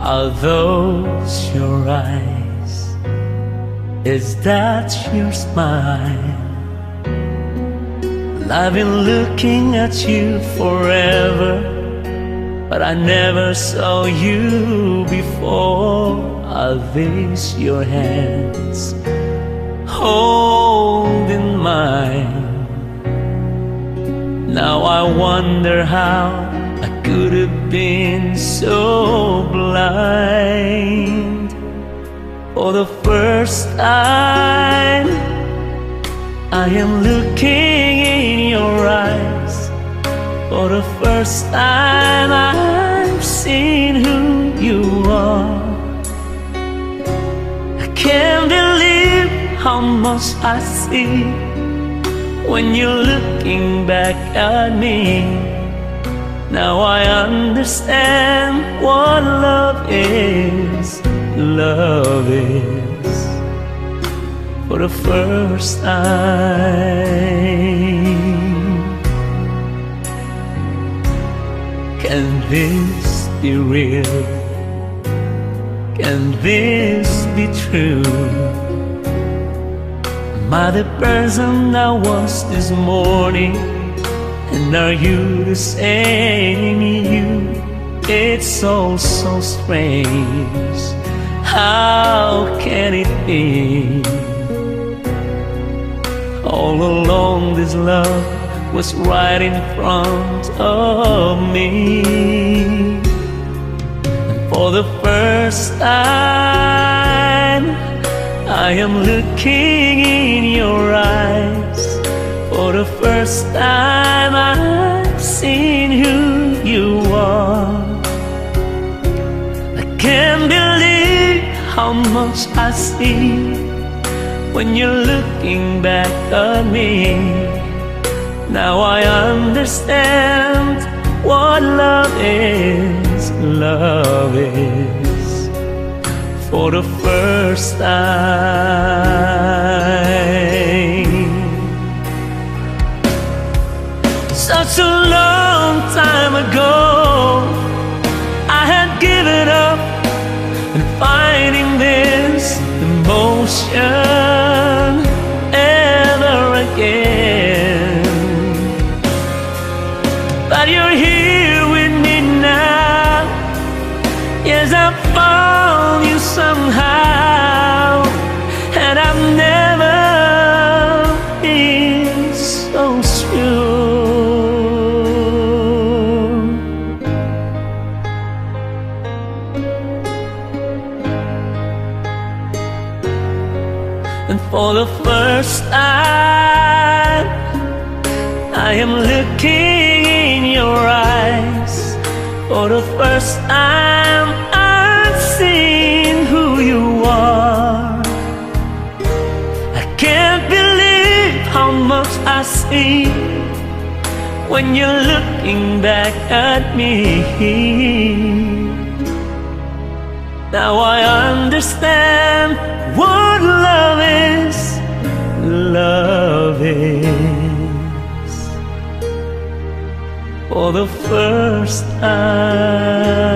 Are those your eyes? Is that your smile? I've been looking at you forever, but I never saw you before. Are these your hands holding mine? Now I wonder how I could have been so blind. For the first time I am looking in your eyes. For the first time I've seen who you are. I can't believe how much I see when you're looking back at me. Now I understand what love is. Love is for the first time. Can this be real? Can this be true? Am I the person I was this morning? And are you the same you? It's all so strange. How can it be? All along this love was right in front of me. And for the first time I am looking in your eyes. For the first time I've seen who you are. I can't believe how much I see when you're looking back at me. Now I understand what love is. Love is for the first time. Such a long time ago I had given up and finding this emotion ever again. But you're here with me now. Yes, I found you somehow, and I've never been so sure. And for the first time I am looking in your eyes. For the first time I've seen who you are. I can't believe how much I see when you're looking back at me. Now I understand what love is. Love is for the first time.